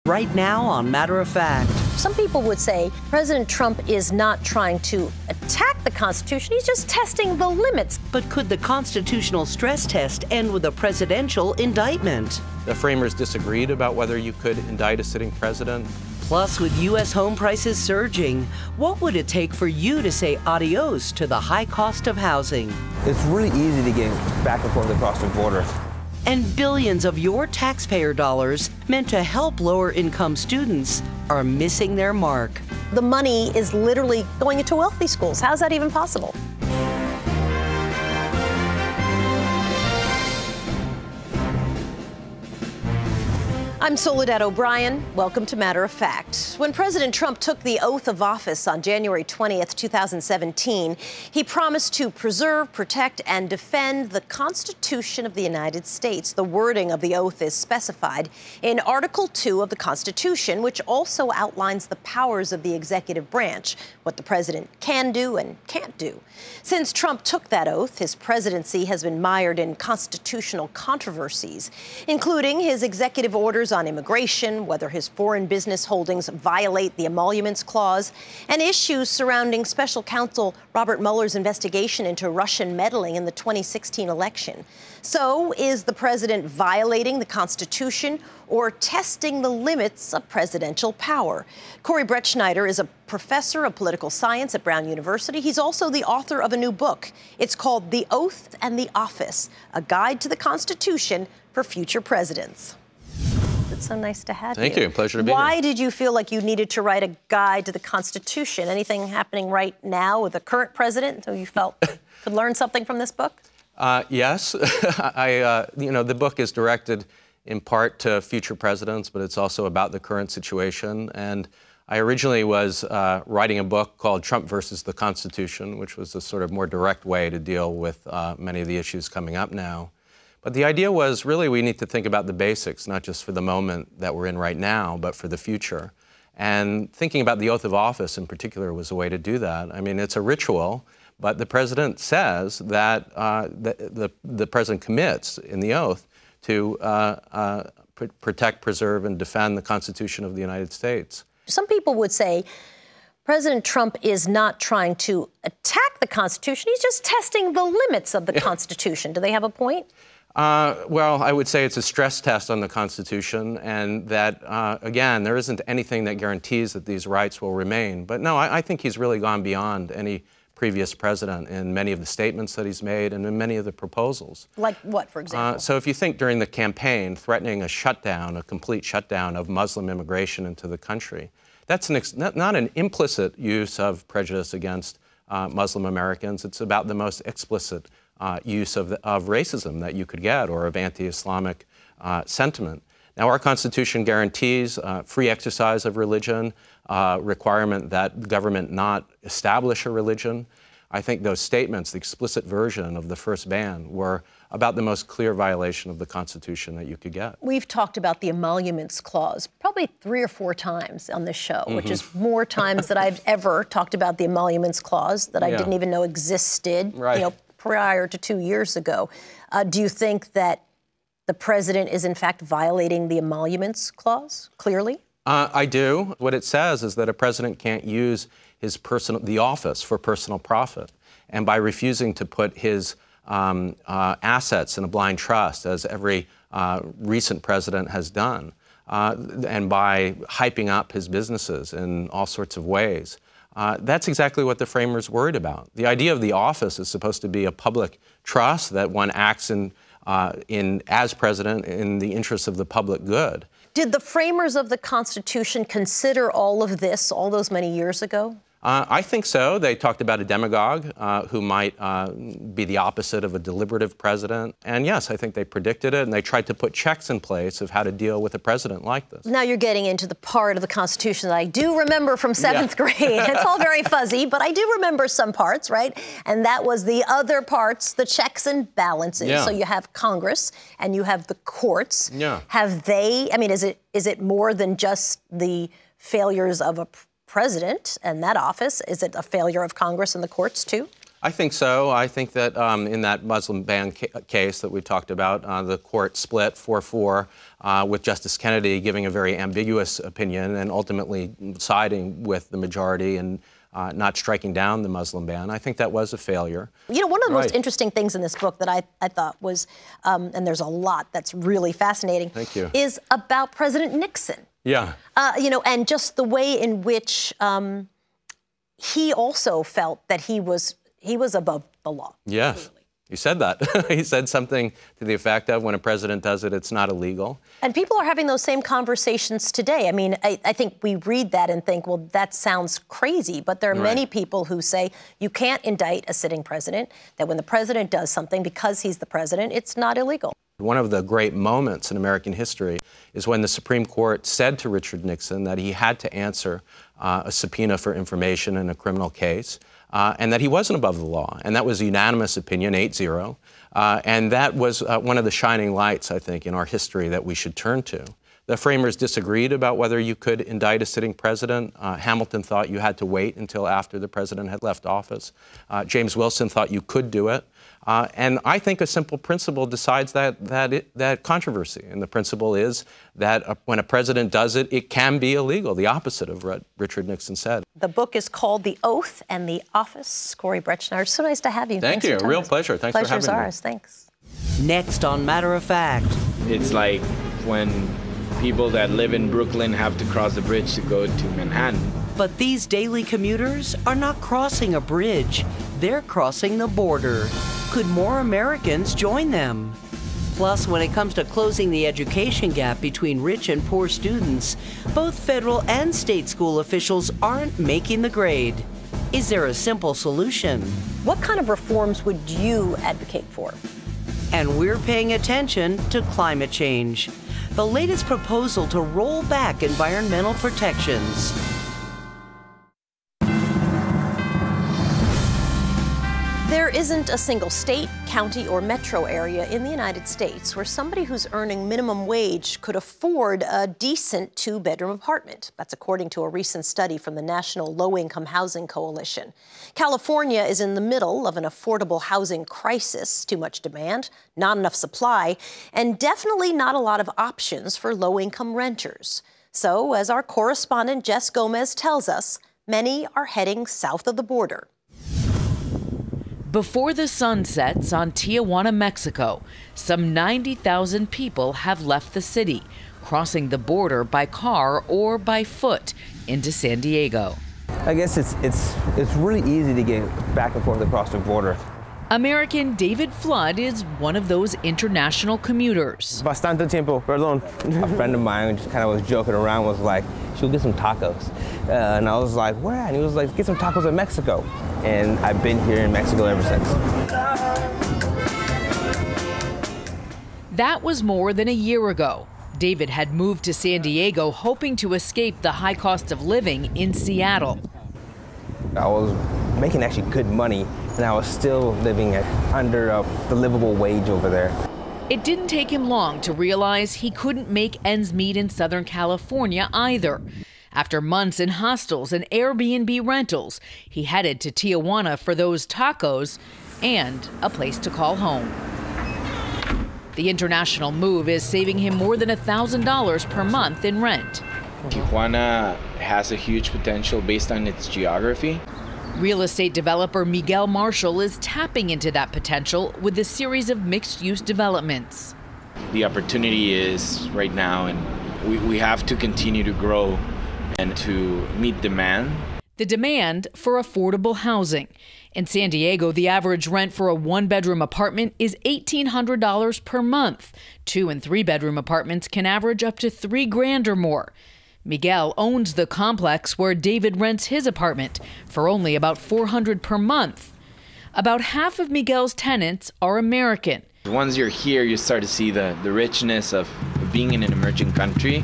right now on Matter of Fact. Some people would say President Trump is not trying to attack the Constitution, he's just testing the limits. But could the constitutional stress test end with a presidential indictment? The framers disagreed about whether you could indict a sitting president. Plus, with U.S. home prices surging, what would it take for you to say adios to the high cost of housing? It's really easy to get back and forth across the border. And billions of your taxpayer dollars meant to help lower-income students are missing their mark. The money is literally going into wealthy schools. How's that even possible? I'm Soledad O'Brien. Welcome to Matter of Fact. When President Trump took the oath of office on January 20th, 2017, he promised to preserve, protect, and defend the Constitution of the United States. The wording of the oath is specified in Article 2 of the Constitution, which also outlines the powers of the executive branch, what the president can do and can't do. Since Trump took that oath, his presidency has been mired in constitutional controversies, including his executive orders on immigration, whether his foreign business holdings violate the Emoluments Clause, and issues surrounding Special Counsel Robert Mueller's investigation into Russian meddling in the 2016 election. So, is the president violating the Constitution or testing the limits of presidential power? Corey Brettschneider is a professor of political science at Brown University. He's also the author of a new book. It's called The Oath and the Office, a guide to the Constitution for future presidents. It's so nice to have you. Thank you. Pleasure to be here. Why did you feel like you needed to write a guide to the Constitution? Anything happening right now with the current president so you felt could learn something from this book? Yes. The book is directed in part to future presidents, but it's also about the current situation. And I originally was writing a book called Trump versus the Constitution, which was a sort of more direct way to deal with many of the issues coming up now. But the idea was really we need to think about the basics, not just for the moment that we're in right now, but for the future. And thinking about the oath of office in particular was a way to do that. I mean, it's a ritual, but the president says that the president commits in the oath to protect, preserve, and defend the Constitution of the United States. Some people would say President Trump is not trying to attack the Constitution. He's just testing the limits of the Constitution. Do they have a point? Well, I would say it's a stress test on the Constitution, and that, again, there isn't anything that guarantees that these rights will remain. But no, I think he's really gone beyond any previous president in many of the statements that he's made and in many of the proposals. Like what, for example? So if you think during the campaign, threatening a shutdown, a complete shutdown of Muslim immigration into the country, that's not an implicit use of prejudice against Muslim Americans. It's about the most explicit use of racism that you could get, or of anti-Islamic sentiment. Now, our Constitution guarantees free exercise of religion, requirement that the government not establish a religion. I think those statements, the explicit version of the first ban, were about the most clear violation of the Constitution that you could get. We've talked about the Emoluments Clause probably 3 or 4 times on this show, which is more times than I've ever talked about the Emoluments Clause that I didn't even know existed, prior to 2 years ago. Do you think that the president is in fact violating the Emoluments Clause, clearly? I do. What it says is that a president can't use the office for personal profit. And by refusing to put his assets in a blind trust, as every recent president has done, and by hyping up his businesses in all sorts of ways, that's exactly what the framers worried about. The idea of the office is supposed to be a public trust that one acts as president in the interests of the public good. Did the framers of the Constitution consider all of this all those many years ago? I think so. They talked about a demagogue who might be the opposite of a deliberative president. And yes, I think they predicted it, and they tried to put checks in place of how to deal with a president like this. Now you're getting into the part of the Constitution that I do remember from 7th grade. It's all very fuzzy, but I do remember some parts, right? And that was the other parts, the checks and balances. So you have Congress and you have the courts. Have they, I mean, is it more than just the failures of a president and that office? Is it a failure of Congress and the courts, too? I think so. I think that in that Muslim ban case that we talked about, the court split 4-4 with Justice Kennedy giving a very ambiguous opinion and ultimately siding with the majority and not striking down the Muslim ban. I think that was a failure. You know, one of the most interesting things in this book that I thought was, and there's a lot that's really fascinating, Thank you. is about President Nixon. Yeah. You know, and just the way in which he also felt that he was above the law. Yes. He said that. He said something to the effect of, when a president does it, it's not illegal. And people are having those same conversations today. I mean, I think we read that and think, well, that sounds crazy. But there are many people who say you can't indict a sitting president, that when the president does something because he's the president, it's not illegal. One of the great moments in American history is when the Supreme Court said to Richard Nixon that he had to answer a subpoena for information in a criminal case, and that he wasn't above the law. And that was a unanimous opinion, 8-0. And that was one of the shining lights, I think, in our history that we should turn to. The framers disagreed about whether you could indict a sitting president. Hamilton thought you had to wait until after the president had left office. James Wilson thought you could do it. And I think a simple principle decides that controversy. And the principle is that when a president does it, it can be illegal, the opposite of what Richard Nixon said. The book is called The Oath and the Office. Corey Bretschneider, so nice to have you. Thank you. Real pleasure. Thanks for having me. Pleasure's ours. Thanks. Next on Matter of Fact. It's like when people that live in Brooklyn have to cross the bridge to go to Manhattan. But these daily commuters are not crossing a bridge. They're crossing the border. Could more Americans join them? Plus, when it comes to closing the education gap between rich and poor students, both federal and state school officials aren't making the grade. Is there a simple solution? What kind of reforms would you advocate for? And we're paying attention to climate change. The latest proposal to roll back environmental protections. There isn't a single state, county, or metro area in the United States where somebody who's earning minimum wage could afford a decent two-bedroom apartment. That's according to a recent study from the National Low-Income Housing Coalition. California is in the middle of an affordable housing crisis. Too much demand, not enough supply, and definitely not a lot of options for low-income renters. So, as our correspondent Jess Gomez tells us, many are heading south of the border. Before the sun sets on Tijuana, Mexico, some 90,000 people have left the city, crossing the border by car or by foot into San Diego. I guess it's really easy to get back and forth across the border. American David Flood is one of those international commuters. Bastante tiempo, perdón. A friend of mine just kind of was joking around, was like, she'll get some tacos. And I was like, where? And he was like, get some tacos in Mexico. And I've been here in Mexico ever since. That was more than a year ago. David had moved to San Diego hoping to escape the high cost of living in Seattle. I was making actually good money, and I was still living under the livable wage over there. It didn't take him long to realize he couldn't make ends meet in Southern California either. After months in hostels and Airbnb rentals, he headed to Tijuana for those tacos and a place to call home. The international move is saving him more than $1,000 per month in rent. Tijuana has a huge potential based on its geography. Real estate developer Miguel Marshall is tapping into that potential with a series of mixed-use developments. The opportunity is right now, and we have to continue to grow and to meet demand. The demand for affordable housing. In San Diego, the average rent for a one-bedroom apartment is $1,800 per month. 2- and 3-bedroom apartments can average up to $3,000 or more. Miguel owns the complex where David rents his apartment for only about $400 per month. About half of Miguel's tenants are American. Once you're here, you start to see the richness of being in an emerging country.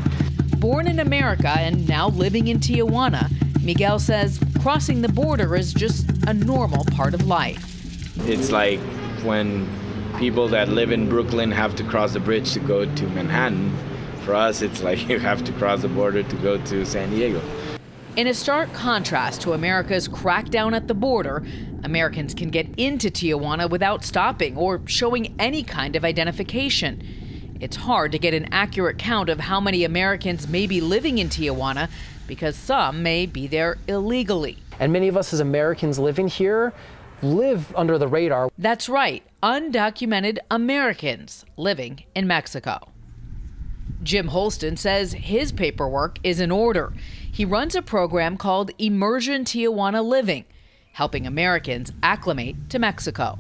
Born in America and now living in Tijuana, Miguel says crossing the border is just a normal part of life. It's like when people that live in Brooklyn have to cross the bridge to go to Manhattan. For us, it's like you have to cross the border to go to San Diego. In a stark contrast to America's crackdown at the border, Americans can get into Tijuana without stopping or showing any kind of identification. It's hard to get an accurate count of how many Americans may be living in Tijuana because some may be there illegally. And many of us as Americans living here live under the radar. That's right, undocumented Americans living in Mexico. Jim Holston says his paperwork is in order. He runs a program called Immersion Tijuana Living, helping Americans acclimate to Mexico.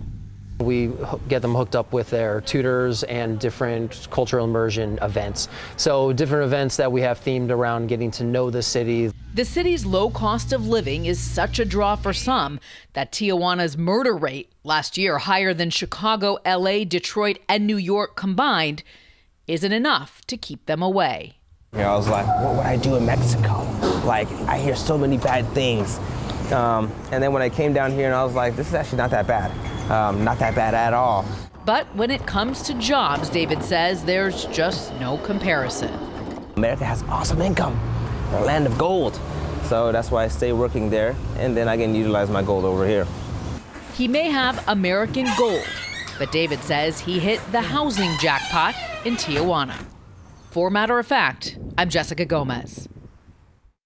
We get them hooked up with their tutors and different cultural immersion events. So different events that we have themed around getting to know the city. The city's low cost of living is such a draw for some that Tijuana's murder rate, last year higher than Chicago, LA, Detroit, and New York combined, isn't enough to keep them away. I was like, what would I do in Mexico? Like, I hear so many bad things. And then when I came down here and I was like, this is actually not that bad. Not that bad at all. But when it comes to jobs, David says there's just no comparison. America has awesome income, a land of gold. So that's why I stay working there, and then I can utilize my gold over here. He may have American gold, but David says he hit the housing jackpot in Tijuana. For Matter of Fact, I'm Jessica Gomez.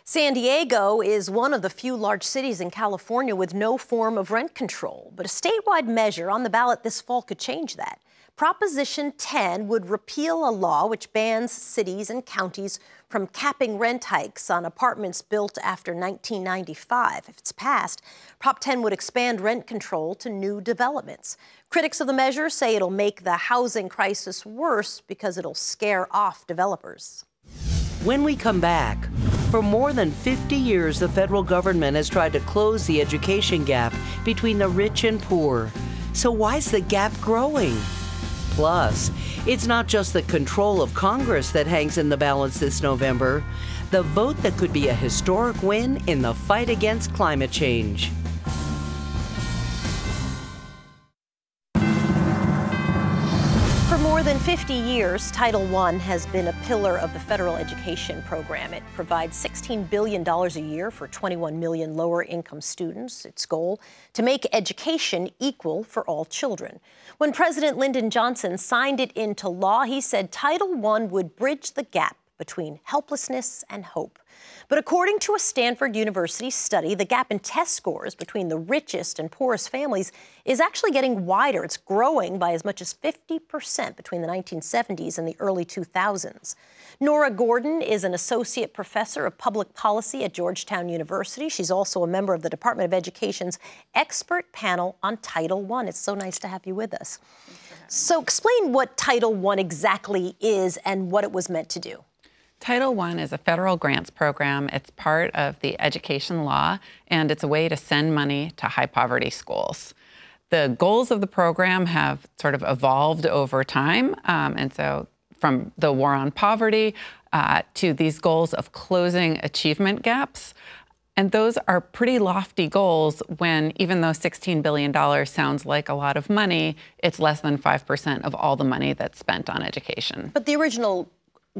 San Diego is one of the few large cities in California with no form of rent control. But a statewide measure on the ballot this fall could change that. Proposition 10 would repeal a law which bans cities and counties from capping rent hikes on apartments built after 1995. If it's passed, Prop 10 would expand rent control to new developments. Critics of the measure say it'll make the housing crisis worse because it'll scare off developers. When we come back, for more than 50 years, the federal government has tried to close the education gap between the rich and poor. So why's the gap growing? Plus, it's not just the control of Congress that hangs in the balance this November, the vote that could be a historic win in the fight against climate change. For more than 50 years, Title I has been a pillar of the federal education program. It provides $16 billion a year for 21 million lower-income students. Its goal, to make education equal for all children. When President Lyndon Johnson signed it into law, he said Title I would bridge the gap between helplessness and hope. But according to a Stanford University study, the gap in test scores between the richest and poorest families is actually getting wider. It's growing by as much as 50% between the 1970s and the early 2000s. Nora Gordon is an associate professor of public policy at Georgetown University. She's also a member of the Department of Education's expert panel on Title I. It's so nice to have you with us. So explain what Title I exactly is and what it was meant to do. Title I is a federal grants program. It's part of the education law, and it's a way to send money to high-poverty schools. The goals of the program have sort of evolved over time, and so from the war on poverty to these goals of closing achievement gaps. And those are pretty lofty goals when, even though $16 billion sounds like a lot of money, it's less than 5% of all the money that's spent on education. But the original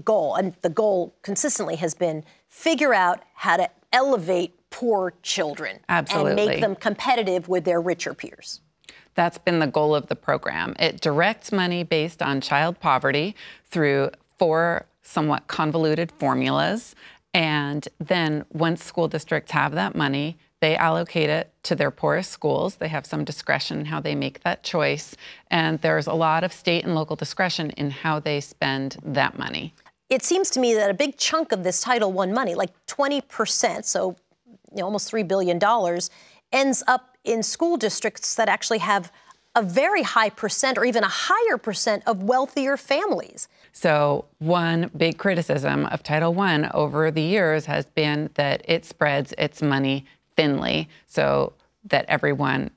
goal, and the goal consistently has been figure out how to elevate poor children. Absolutely. And make them competitive with their richer peers. That's been the goal of the program. It directs money based on child poverty through 4 somewhat convoluted formulas. And then once school districts have that money, they allocate it to their poorest schools. They have some discretion in how they make that choice. And there's a lot of state and local discretion in how they spend that money. It seems to me that a big chunk of this Title I money, like 20%, so almost $3 billion, ends up in school districts that actually have a very high percent or even a higher percent of wealthier families. So one big criticism of Title I over the years has been that it spreads its money thinly so that everyone,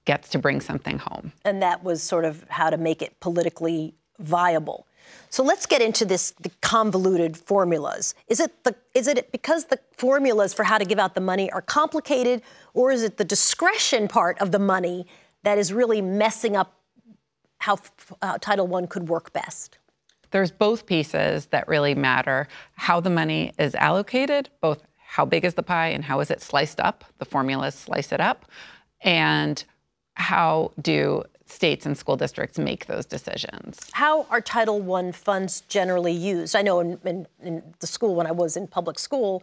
gets to bring something home. And that was sort of how to make it politically viable. So let's get into the convoluted formulas. Is it because the formulas for how to give out the money are complicated, or is it the discretion part of the money that is really messing up how Title I could work best? There's both pieces that really matter. How the money is allocated, both how big is the pie and how is it sliced up. The formulas slice it up. And how do states and school districts make those decisions? How are Title I funds generally used? I know in the school, when I was in public school,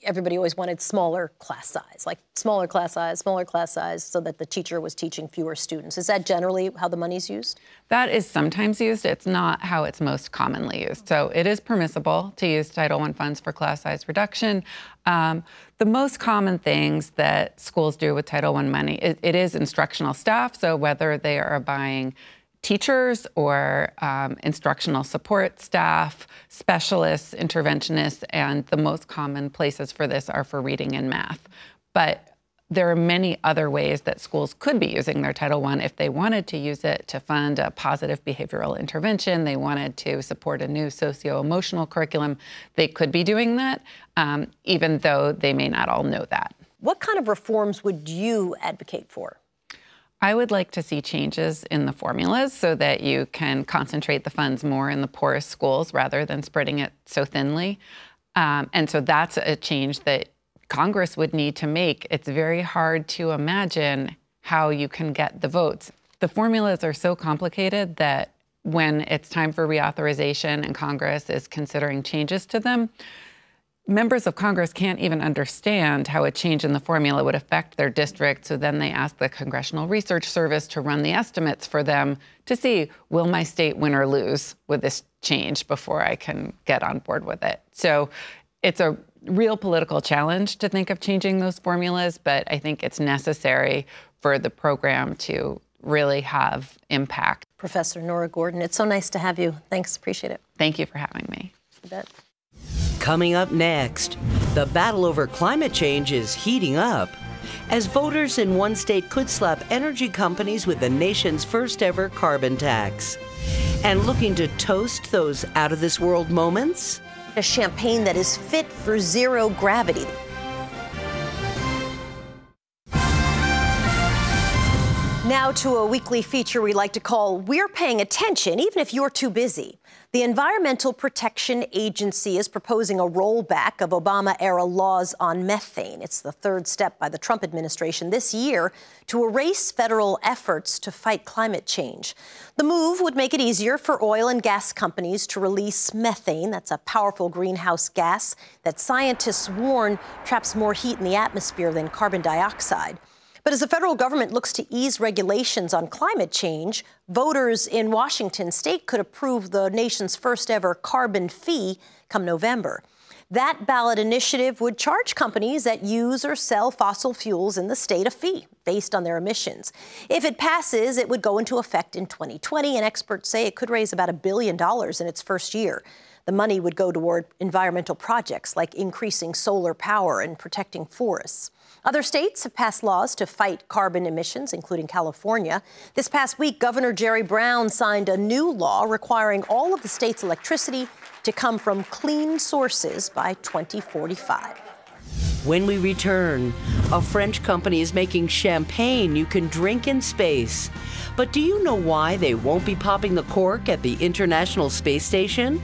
everybody always wanted smaller class size, like smaller class size, so that the teacher was teaching fewer students. Is that generally how the money's used? That is sometimes used. It's not how it's most commonly used. So it is permissible to use Title I funds for class size reduction. The most common things that schools do with Title I money, it is instructional staff. So whether they are buying teachers or instructional support staff, specialists, interventionists, and the most common places for this are for reading and math. But there are many other ways that schools could be using their Title I if they wanted to use it to fund a positive behavioral intervention, they wanted to support a new socio-emotional curriculum, they could be doing that, even though they may not all know that. What kind of reforms would you advocate for? I would like to see changes in the formulas so that you can concentrate the funds more in the poorest schools rather than spreading it so thinly. And so that's a change that Congress would need to make. It's very hard to imagine how you can get the votes. The formulas are so complicated that when it's time for reauthorization and Congress is considering changes to them, members of Congress can't even understand how a change in the formula would affect their district. So then they ask the Congressional Research Service to run the estimates for them to see, will my state win or lose with this change before I can get on board with it? So it's a real political challenge to think of changing those formulas, but I think it's necessary for the program to really have impact. Professor Nora Gordon, it's so nice to have you. Thanks, appreciate it. Thank you for having me. You bet. Coming up next, the battle over climate change is heating up as voters in one state could slap energy companies with the nation's first ever carbon tax. And looking to toast those out-of-this-world moments? A champagne that is fit for zero gravity. Now to a weekly feature we like to call We're Paying Attention, even if you're too busy. The Environmental Protection Agency is proposing a rollback of Obama-era laws on methane. It's the third step by the Trump administration this year to erase federal efforts to fight climate change. The move would make it easier for oil and gas companies to release methane. That's a powerful greenhouse gas that scientists warn traps more heat in the atmosphere than carbon dioxide. But as the federal government looks to ease regulations on climate change, voters in Washington state could approve the nation's first ever carbon fee come November. That ballot initiative would charge companies that use or sell fossil fuels in the state a fee based on their emissions. If it passes, it would go into effect in 2020, and experts say it could raise about $1 billion in its first year. The money would go toward environmental projects like increasing solar power and protecting forests. Other states have passed laws to fight carbon emissions, including California. This past week, Governor Jerry Brown signed a new law requiring all of the state's electricity to come from clean sources by 2045. When we return, a French company is making champagne you can drink in space. But do you know why they won't be popping the cork at the International Space Station?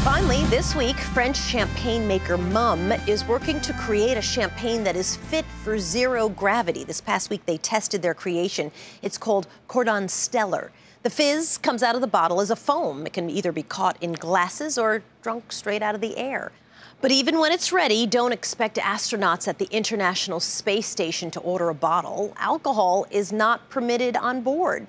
Finally, this week, French champagne maker Mumm is working to create a champagne that is fit for zero gravity. This past week, they tested their creation. It's called Cordon Stellar. The fizz comes out of the bottle as a foam. It can either be caught in glasses or drunk straight out of the air. But even when it's ready, don't expect astronauts at the International Space Station to order a bottle. Alcohol is not permitted on board.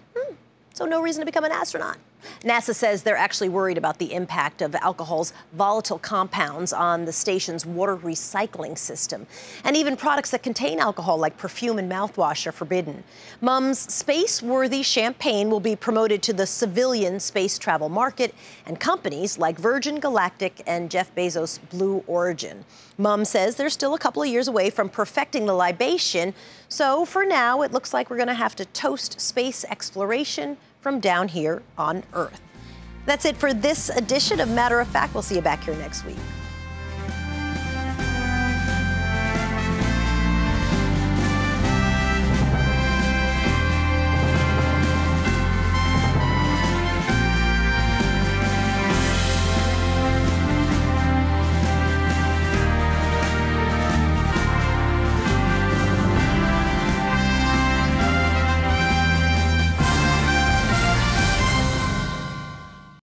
So no reason to become an astronaut. NASA says they're actually worried about the impact of alcohol's volatile compounds on the station's water recycling system. And even products that contain alcohol, like perfume and mouthwash, are forbidden. Mumm's space-worthy champagne will be promoted to the civilian space travel market, and companies like Virgin Galactic and Jeff Bezos' Blue Origin. Mumm says they're still a couple of years away from perfecting the libation, so for now, it looks like we're going to have to toast space exploration from down here on Earth. That's it for this edition of Matter of Fact. We'll see you back here next week.